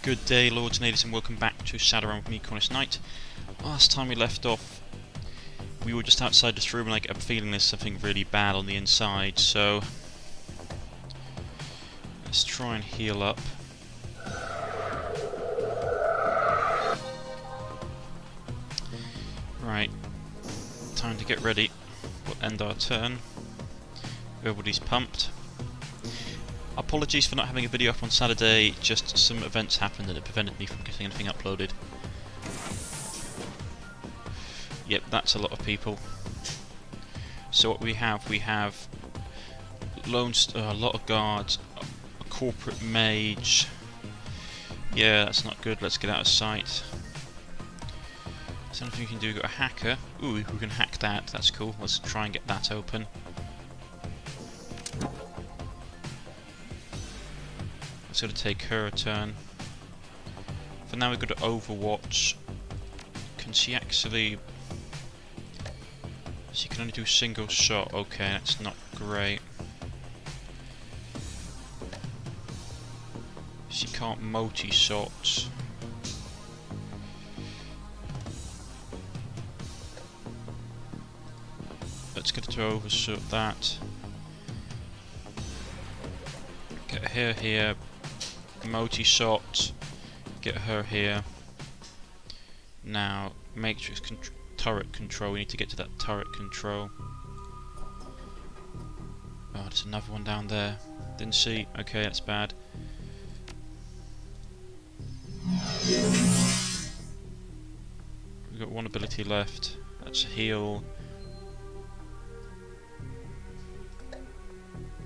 Good day, lords and ladies, and welcome back to Shadowrun with me, Cornish-Knight. Last time we left off, we were just outside this room, and I get a feeling there's something really bad on the inside, so let's try and heal up. Right, time to get ready. We'll end our turn. Everybody's pumped. Apologies for not having a video up on Saturday, just some events happened and it prevented me from getting anything uploaded. Yep, that's a lot of people. So what we have a lot of guards, a corporate mage. Yeah, that's not good, let's get out of sight. Something we can do, we've got a hacker. Ooh, we can hack that, that's cool. Let's try and get that open. It's going to take her a turn. For now we've got to Overwatch. Can she actually... She can only do single shot. Okay, that's not great. She can't multi-shot. Let's get her to overshoot that. Get her here. Multi-shot, get her here. Now, matrix turret control, we need to get to that turret control. Oh, there's another one down there. Didn't see, okay, that's bad. We've got one ability left, that's heal.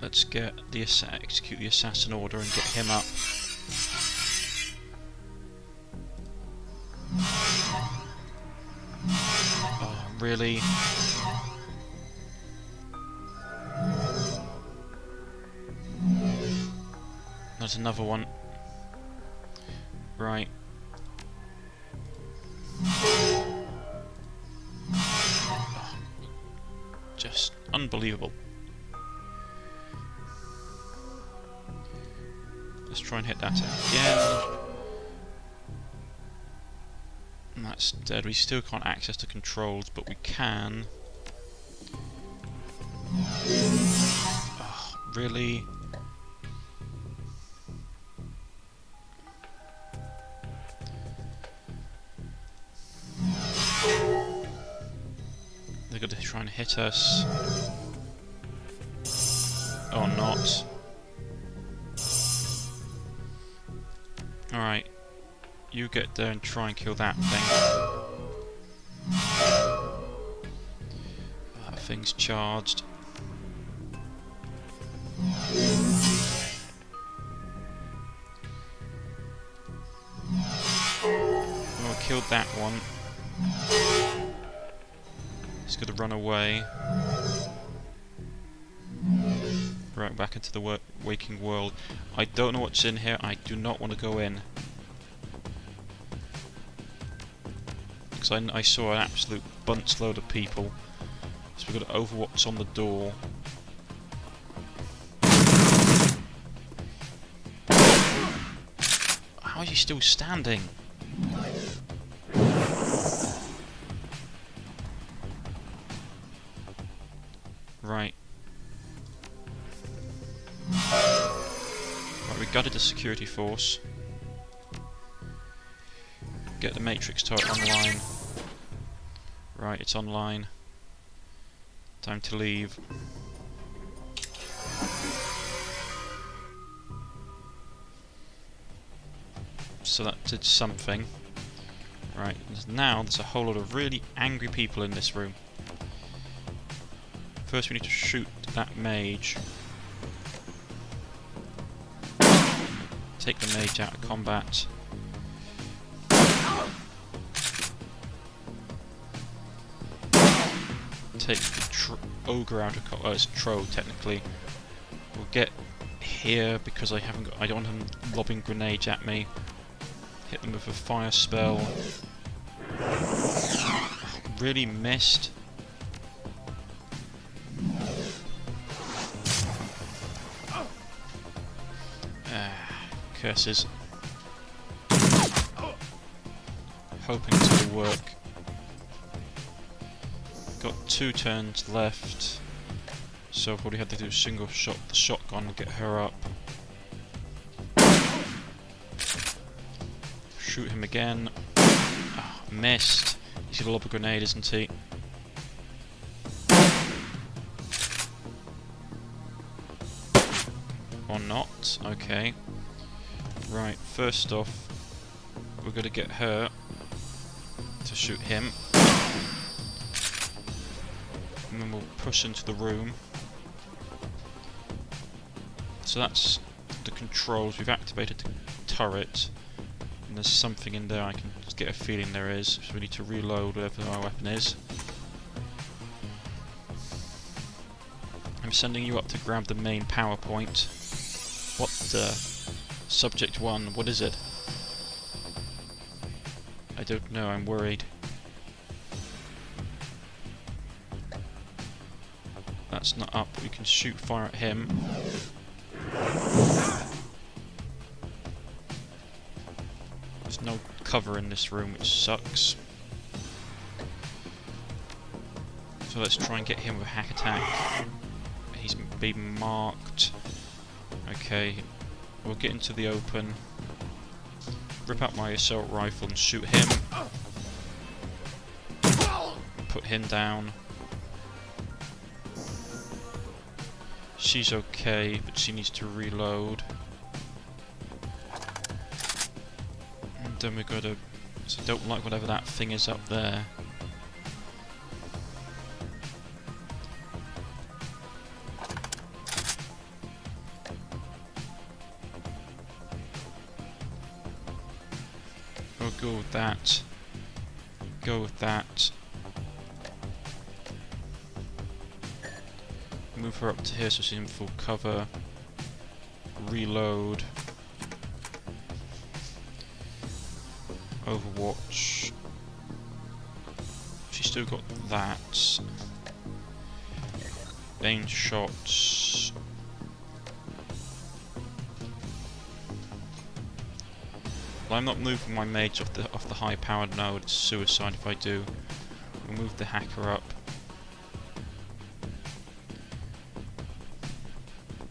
Let's get the execute the assassin order and get him up. Oh, really? There's another one. Right. Oh, just unbelievable. Let's try and hit that again. And that's dead. We still can't access the controls, but we can. Oh, really? They're going to try and hit us. Or not. Alright, you get there and try and kill that thing. That thing's charged. Well, killed that one. He's got to run away. Right, back into the waking world. I don't know what's in here. I do not want to go in. Because I saw an absolute bunch load of people. So we've got to Overwatch on the door. How is he still standing? Right. We gutted the security force. Get the matrix turret online. Right, it's online. Time to leave. So that did something. Right, now there's a whole lot of really angry people in this room. First we need to shoot that mage. Take the mage out of combat. Take the ogre out of combat. Oh, it's Tro technically. We'll get here because I don't want him lobbing grenades at me. Hit them with a fire spell. Really missed. Curses. hoping this will work. Got 2 turns left, so I've already had to do a single shot with the shotgun and get her up. Shoot him again. Oh, missed. He's gonna lob a grenade, isn't he? Or not. Okay. Right, first off, we're gonna get her to shoot him. And then we'll push into the room. So that's the controls. We've activated the turret. And there's something in there, I can just get a feeling there is. So we need to reload whatever our weapon is. I'm sending you up to grab the main PowerPoint. What the... Subject 1, what is it? I don't know, I'm worried. That's not up, but we can shoot fire at him. There's no cover in this room, which sucks. So let's try and get him with a hack attack. He's been marked. Okay, we'll get into the open. Rip out my assault rifle and shoot him. Put him down. She's okay, but she needs to reload. And then we gotta... So I don't like whatever that thing is up there. We'll go with that. Go with that. Move her up to here so she's in full cover. Reload. Overwatch. She's still got that. Range shots. Well, I'm not moving my mage off the high powered node. It's suicide if I do. We'll move the hacker up.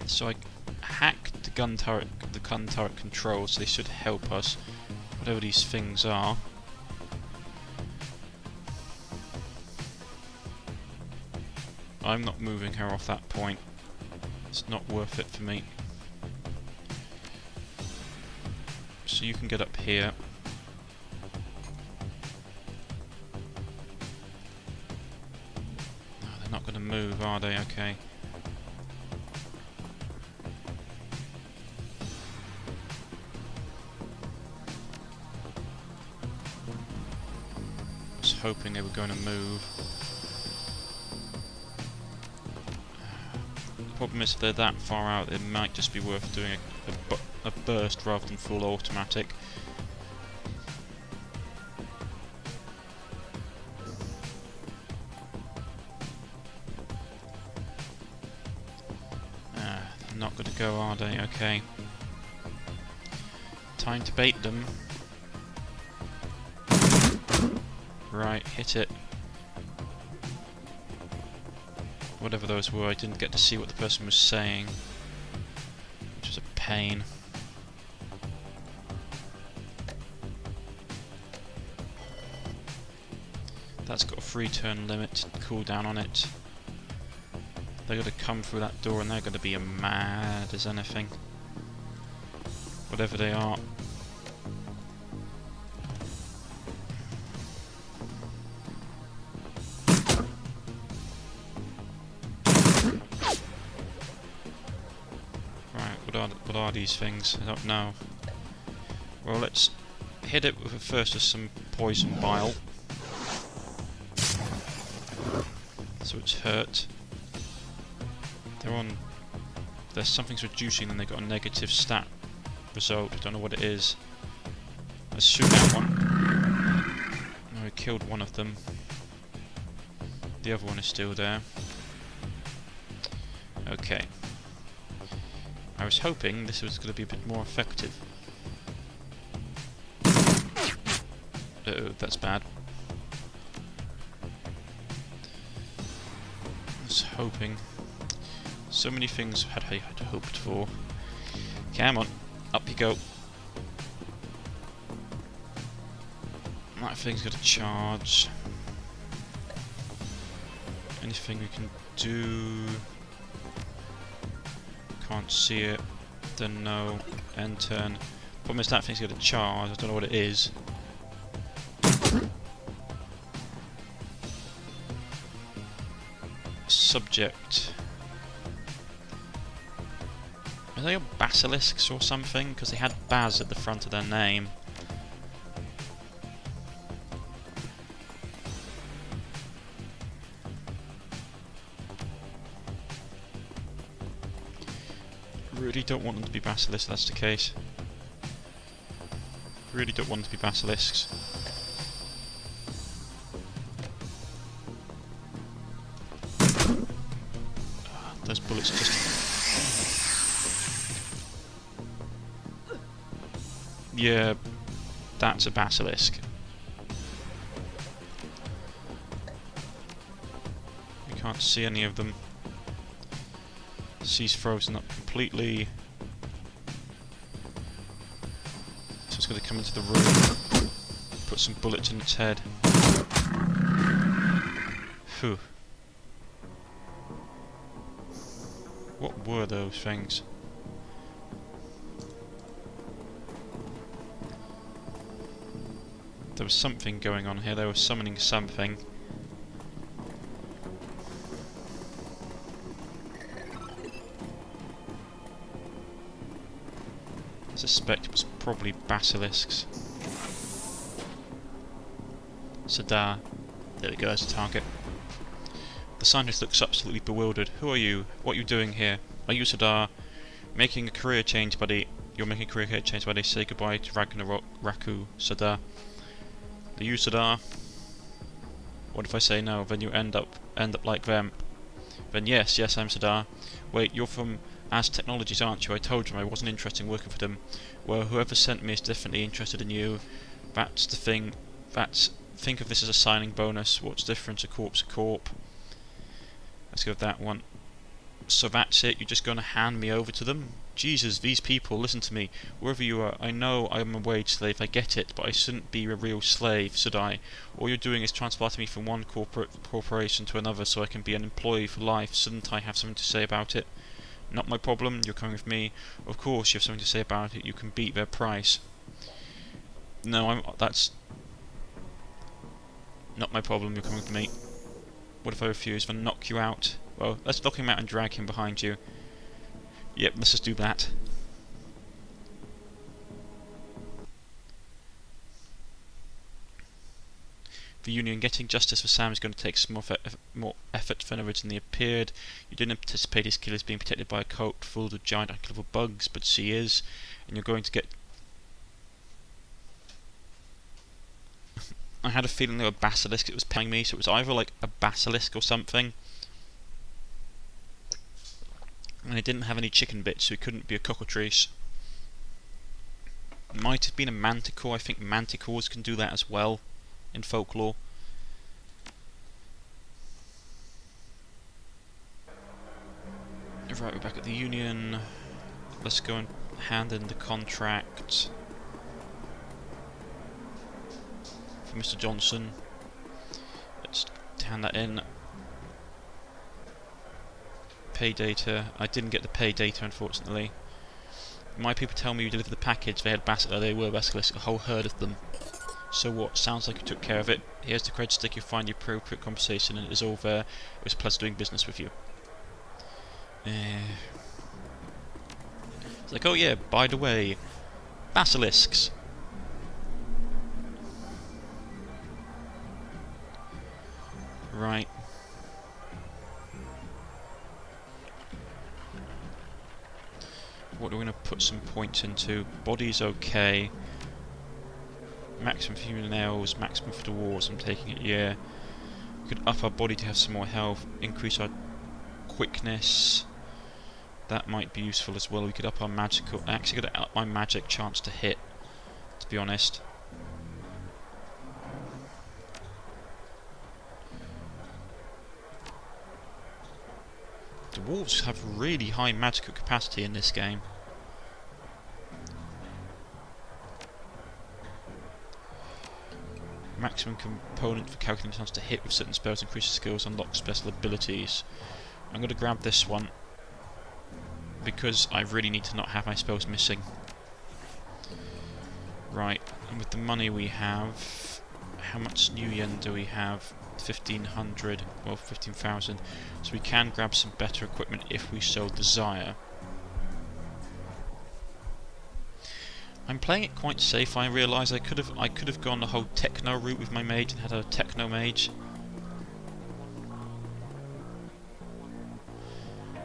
So I hacked the gun turret controls, so they should help us, whatever these things are. I'm not moving her off that point. It's not worth it for me. So you can get up here. Oh, they're not going to move, are they? Okay. Hoping they were going to move. The problem is if they're that far out, it might just be worth doing a burst rather than full automatic. They're not going to go, are they? Okay. Time to bait them. Right, hit it. Whatever those were, I didn't get to see what the person was saying, which was a pain. That's got a 3-turn limit, cooldown on it. They're going to come through that door and they're going to be mad as anything. Whatever they are. What are these things? I don't know. Well, let's hit it with first with some poison bile. So it's hurt. There's something's reducing and they got a negative stat result. I don't know what it is. Let's shoot that one. No, we killed one of them. The other one is still there. Okay. I was hoping this was going to be a bit more effective. Uh-oh. that's bad. I was hoping. So many things I had hoped for. Come on, up you go. That thing's got a charge. Anything we can do? Can't see it. Then no. End turn. Problem is that thing's got a charge. I don't know what it is. Subject. Are they basilisks or something? Because they had Baz at the front of their name. Really don't want them to be basilisks, that's the case. Really don't want them to be basilisks. Those bullets just... Yeah, that's a basilisk. We can't see any of them. Sea's frozen up completely. So it's going to come into the room, put some bullets in its head. Phew. What were those things? There was something going on here, they were summoning something. I suspect it was probably basilisks. Sadar. There we go, there's a target. The scientist looks absolutely bewildered. Who are you? What are you doing here? Are you Sadar? Making a career change, buddy. You're making a career change, buddy. Say goodbye to Ragnarok, Raku, Sadar. Are you Sadar? What if I say no? Then you end up like them. Then yes, I'm Sadar. Wait, you're from As Technologies, aren't you? I told you I wasn't interested in working for them. Well, whoever sent me is definitely interested in you. That's the thing. Think of this as a signing bonus. What's different? A corp's a corp. Let's go with that one. So that's it? You're just going to hand me over to them? Jesus, these people, listen to me. Wherever you are, I know I'm a wage slave, I get it, but I shouldn't be a real slave, should I? All you're doing is transporting me from one corporation to another so I can be an employee for life. Shouldn't I have something to say about it? Not my problem, you're coming with me. Of course you have something to say about it, you can beat their price. No, that's not my problem, you're coming with me. What if I refuse? Then knock you out. Well, let's knock him out and drag him behind you. Yep, let's just do that. The Union, getting justice for Sam is going to take some more effort than originally appeared. You didn't anticipate his killers being protected by a coat full of giant unkillable bugs, but she is, and you're going to get... I had a feeling they were basilisks, it was paying me, so it was either like a basilisk or something. And it didn't have any chicken bits, so it couldn't be a cockatrice. It might have been a manticore. I think manticores can do that as well in folklore. Right, we're back at the Union. Let's go and hand in the contract for Mr. Johnson. Let's hand that in. Pay data. I didn't get the pay data, unfortunately. My people tell me you delivered the package. They were basilisks, a whole herd of them. So what? Sounds like you took care of it. Here's the credit stick. You find the appropriate compensation, and it is all there. It was a pleasure doing business with you. It's like, oh yeah, by the way, basilisks. Right. What are we going to put some points into? Body's okay. Maximum for human nails, maximum for the wars, I'm taking it, yeah. We could up our body to have some more health, increase our quickness. That might be useful as well. We could up our magical... I actually got to up my magic chance to hit, to be honest. dwarves have really high magical capacity in this game. Maximum component for calculating chance to hit with certain spells, increases skills, unlocks special abilities. I'm going to grab this one because I really need to not have my spells missing. Right, and with the money we have, how much new yen do we have? 1500, well 15,000, so we can grab some better equipment if we so desire. I'm playing it quite safe. I realise I could have gone the whole techno route with my mage and had a techno mage.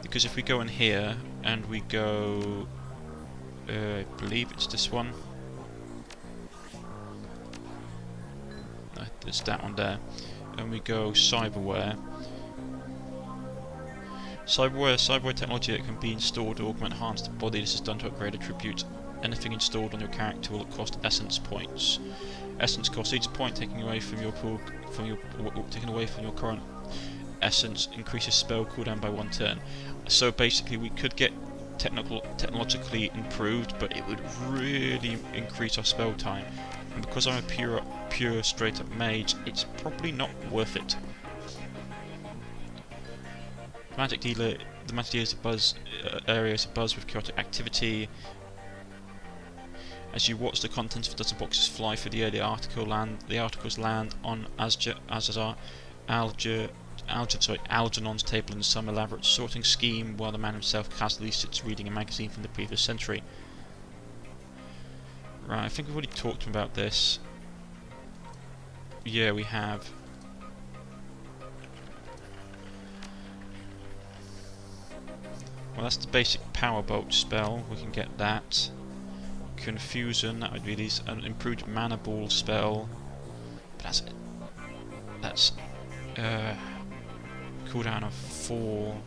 Because if we go in here and we go, I believe it's this one. It's that one there. And we go cyberware. Cyberware technology that can be installed to augment, enhance the body. This is done to upgrade attributes. Anything installed on your character will cost essence points. Essence costs each point taken away from your current essence increases spell cooldown by 1 turn. So basically, we could get technologically improved, but it would really increase our spell time. And because I'm a pure straight up mage, it's probably not worth it. Magic dealer. The magic dealer is a buzz area is abuzz with chaotic activity. As you watch the contents of dozen boxes fly through the air, the articles land on Algernon's table in some elaborate sorting scheme, while the man himself casually sits reading a magazine from the previous century. Right, I think we've already talked about this. Yeah, we have. Well, that's the basic power bolt spell. We can get that. Confusion, that would be an improved mana ball spell, but that's cooldown of 4.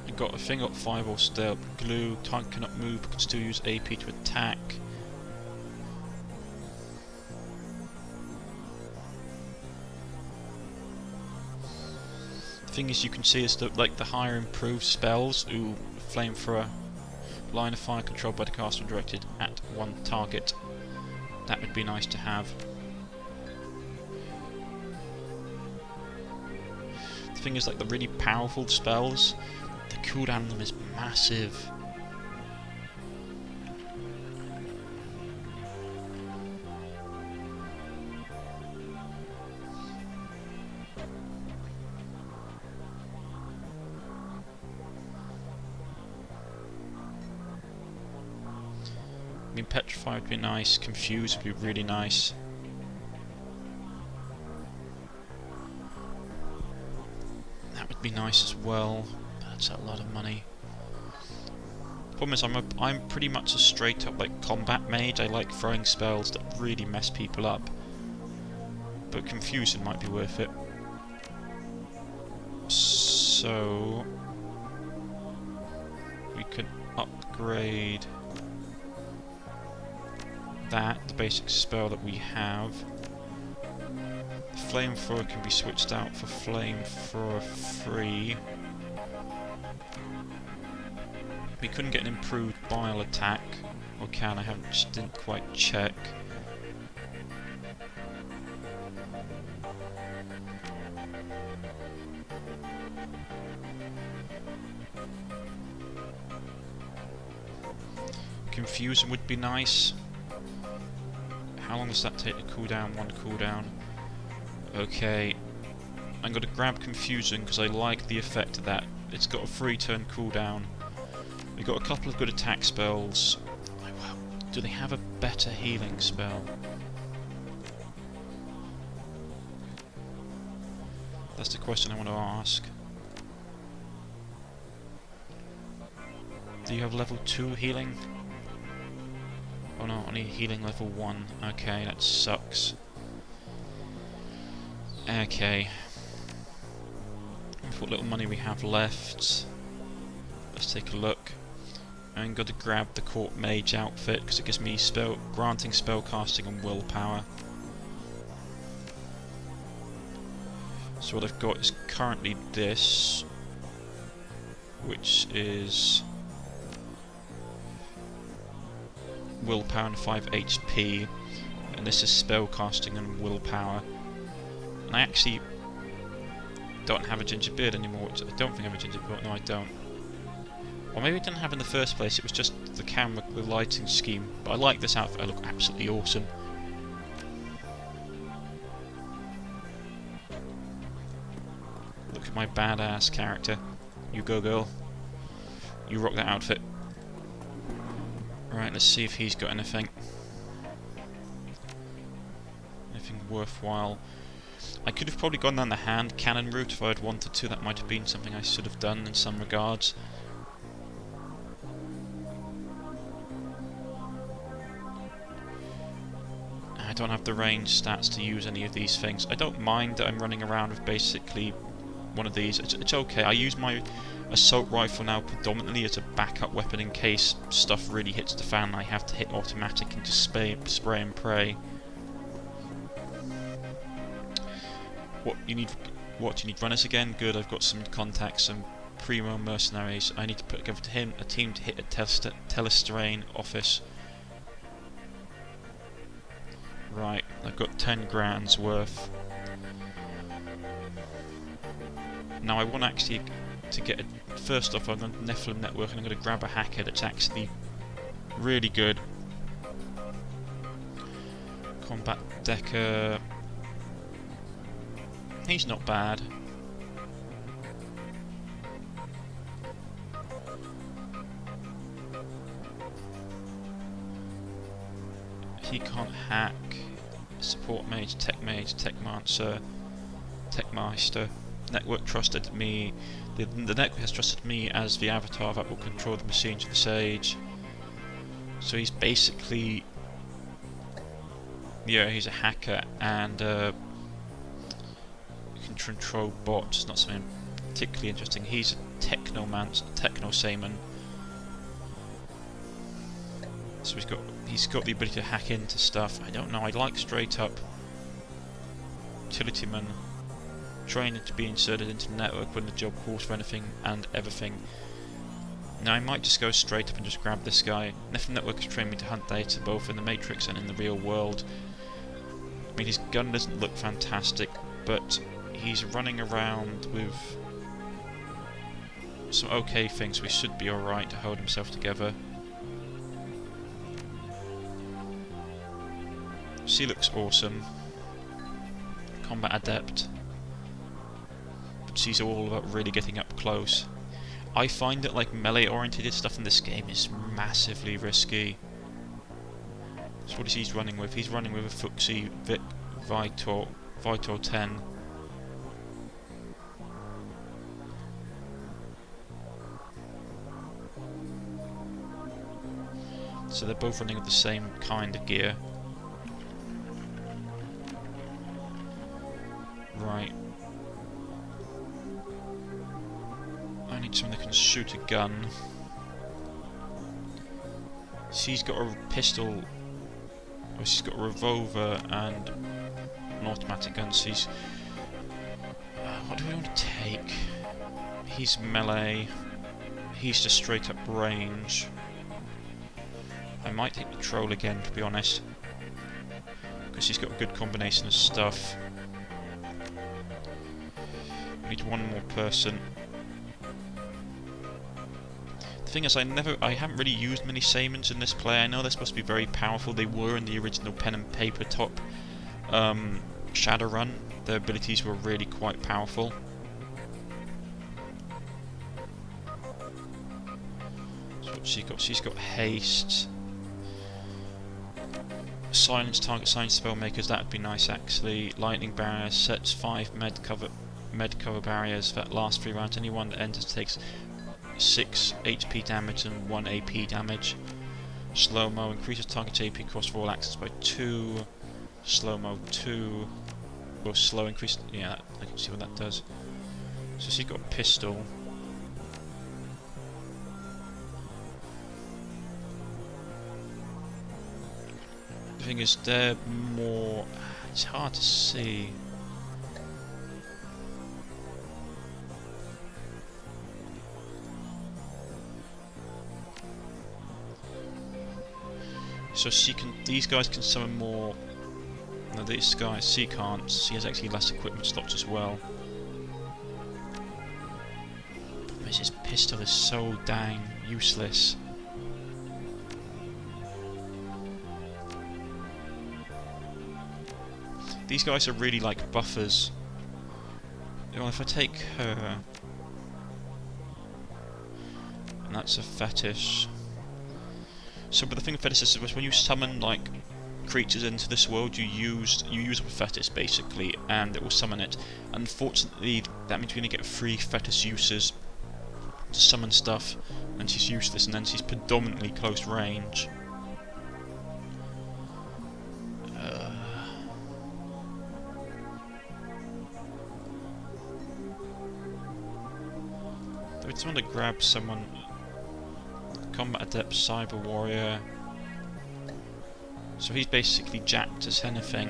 You got a thing up 5 or still glue. Target cannot move, but can still use AP to attack. The thing is, you can see is that like the higher improved spells, flamethrower, line of fire controlled by the caster and directed at one target. That would be nice to have. The thing is, like the really powerful spells, the cooldown on them is massive. I mean, Petrify would be nice, Confuse would be really nice. That would be nice as well. That's a lot of money. The problem is I'm pretty much a straight up like combat mage. I like throwing spells that really mess people up. But Confusion might be worth it. So we could upgrade that, the basic spell that we have. Flamethrower can be switched out for Flamethrower 3. We couldn't get an improved Bile attack, or can? I didn't quite check. Confusion would be nice. How long does that take to cool down? 1 cooldown. Okay, I'm going to grab Confusion because I like the effect of that. It's got a 3-turn cooldown. We've got a couple of good attack spells. Do they have a better healing spell? That's the question I want to ask. Do you have level 2 healing? Oh no, only healing level 1. Okay, that sucks. Okay. What little money we have left. Let's take a look. I'm going to grab the Court Mage outfit because it gives me granting spellcasting and willpower. So what I've got is currently this, which is willpower and 5 HP, and this is spellcasting and willpower. And I actually don't have a ginger beard anymore. I don't think I have a ginger beard. No, I don't. Or maybe I didn't have in the first place. It was just the camera, the lighting scheme. But I like this outfit. I look absolutely awesome. Look at my badass character. You go, girl. You rock that outfit. Right, let's see if he's got anything. Anything worthwhile. I could have probably gone down the hand cannon route if I had wanted to. That might have been something I should have done in some regards. I don't have the range stats to use any of these things. I don't mind that I'm running around with basically one of these. It's okay. I use my assault rifle now predominantly as a backup weapon in case stuff really hits the fan and I have to hit automatic and just spray and pray. What do you need? Runners again? Good, I've got some contacts, some primo mercenaries. I need to put together a team to hit a telestrain office. Right, I've got 10 grand's worth. Now I want actually to get first off, I'm going to Nephilim Network and I'm going to grab a hacker that's actually really good. Combat Decker. He's not bad. He can't hack. Support Mage, Techmancer, Techmeister. Network trusted me. The network has trusted me as the avatar that will control the machine to the Sage. So he's basically, yeah, he's a hacker and can control bots. Not something particularly interesting. He's a techno-saman. So he's got the ability to hack into stuff. I don't know. I like straight up utilityman. Training to be inserted into the network when the job calls for anything and everything. Now I might just go straight up and just grab this guy. Nephilim Network has trained me to hunt data both in the Matrix and in the real world. I mean, his gun doesn't look fantastic, but he's running around with some okay things, so he should be alright to hold himself together. She looks awesome. Combat Adept. But she's all about really getting up close. I find that like melee oriented stuff in this game is massively risky. So what is he running with? He's running with a Fuxi Vitor 10. So they're both running with the same kind of gear. Right. I need someone that can shoot a gun. She's got a pistol. Or she's got a revolver and an automatic gun. She's. What do we want to take? He's melee. He's just straight up range. I might take the troll again, to be honest, because she's got a good combination of stuff. We need one more person. The thing is, I haven't really used many Samans in this play. I know they're supposed to be very powerful. They were in the original pen and paper top Shadowrun. Their abilities were really quite powerful. So what's she got? She's got haste. Silence target silence spellmakers, that would be nice actually. Lightning barriers, sets 5 med cover barriers that last 3 rounds. Anyone that enters takes 6 HP damage and 1 AP damage. Slow-mo increases target AP across for all axes by 2. Slow-mo 2. Well, slow increase. Yeah, I can see what that does. So she's got a pistol. thing is, they're more... It's hard to see. So she can... These guys can summon more... No, this guy, she can't. She has actually less equipment slots as well. But his pistol is so dang useless. These guys are really like buffers. Well, if I take her... And that's a fetish. So, but the thing with fetishes is when you summon like creatures into this world, you use up a fetish basically, and it will summon it. Unfortunately, that means we're gonna get free fetish uses to summon stuff, and she's useless, and then she's predominantly close range. I just want to grab someone. Combat Adept Cyber Warrior. So he's basically jacked as anything.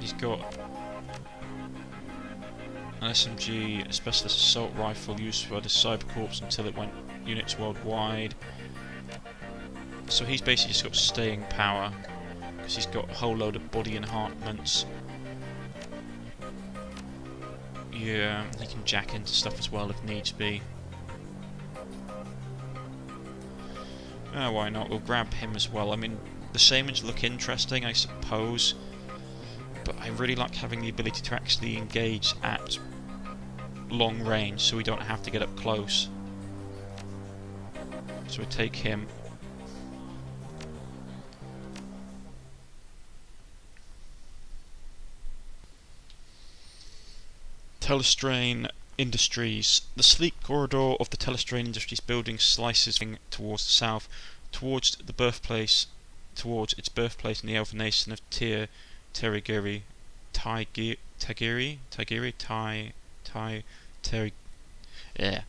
He's got an SMG, a Specialist Assault Rifle used for the Cyber Corps until it went units worldwide. So he's basically just got staying power, because he's got a whole load of body enhancements. Yeah, he can jack into stuff as well if needs be. Why not? We'll grab him as well. I mean, the Shamans look interesting, I suppose, but I really like having the ability to actually engage at long range, so we don't have to get up close. So we take him. Telestrain Industries. The sleek corridor of the Telestrain Industries building slices towards the south, towards its birthplace in the elven nation of Terigiri. Yeah.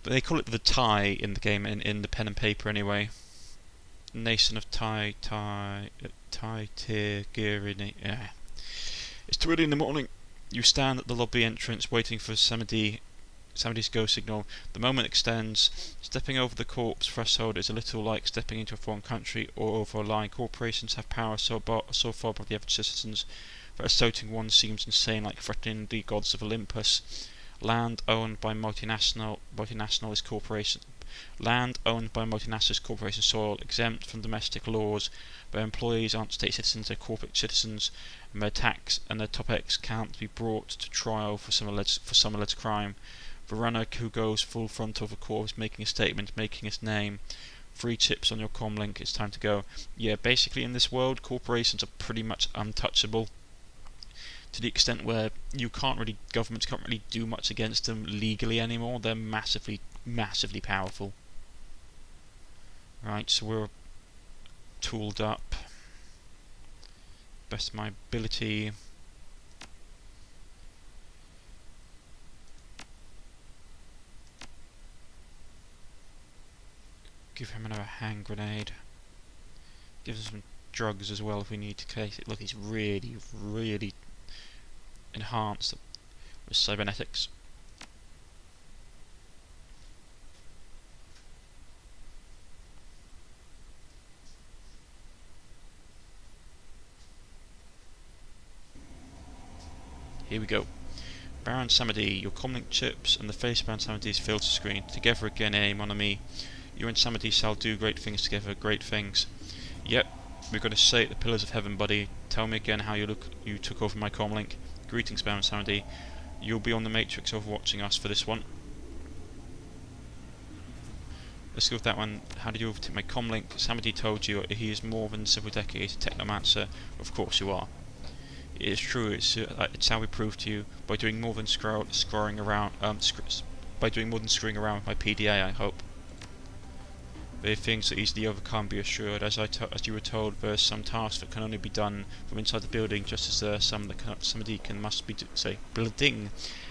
But they call it the Tai in the game, in the pen and paper anyway. Nation of Terigiri. Yeah. It's too early in the morning. You stand at the lobby entrance waiting for somebody's go signal. The moment extends. Stepping over the corpse threshold is a little like stepping into a foreign country or over a line. Corporations have power so far above the average citizens that assaulting one seems insane, like threatening the gods of Olympus. Land owned by multinationalist corporation. Land owned by multinationalist corporation soil exempt from domestic laws. Their employees aren't state citizens, they're corporate citizens, and their tax and their top-ex can't be brought to trial for some alleged crime. The runner who goes full frontal for court is making a statement, making his name. 3 chips on your comlink, it's time to go. Yeah, basically in this world, corporations are pretty much untouchable, to the extent where governments can't really do much against them legally anymore. They're massively powerful. Right, so we're tooled up. Best of my ability. Give him another hand grenade. Give him some drugs as well if we need to case it. Look, he's really enhanced with cybernetics. Here we go. Baron Samedi, your comlink chips and the face of Baron Samedi's filter screen. Together again, mon ami. You and Samedi shall do great things together, great things. Yep, we're going to say at the Pillars of Heaven, buddy. Tell me again how you took over my comlink. Greetings, Baron Samedi. You'll be on the Matrix overwatching us for this one. Let's go with that one. How did you overtake my comlink? Samedi told you he is more than several decades a technomancer. Of course you are. It is true. It's how we prove to you by doing more than screwing around. By doing more than screwing around with my PDA. I hope. There are things that easily overcome. Be assured. As you were told, there are some tasks that can only be done from inside the building, just as there are some that somebody must be building.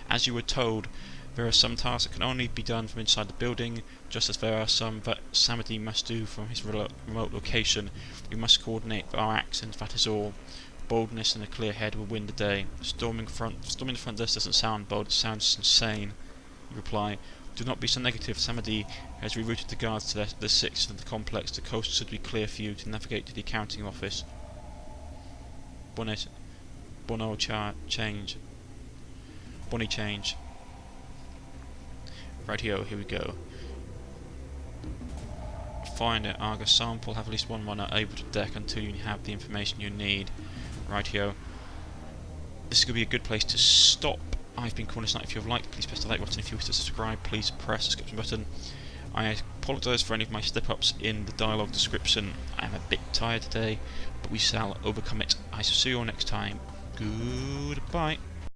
As you were told, There are some tasks that can only be done from inside the building, just as there are some that Samadi must do from his remote location. We must coordinate our actions, that is all. Boldness and a clear head will win the day. Storming the front desk doesn't sound bold, it sounds insane. You reply, do not be so negative. Samadi has rerouted the guards to the 6th of the complex. The coast should be clear for you to navigate to the accounting office. Bonnie change. Rightio, here we go. Find an Argus sample, have at least one runner able to deck until you have the information you need. Rightio. This is going to be a good place to stop. I've been Cornish-Knight. If you have liked, please press the like button. If you wish to subscribe, please press the subscription button. I apologise for any of my slip-ups in the dialogue description. I am a bit tired today, but we shall overcome it. I shall see you all next time. Goodbye.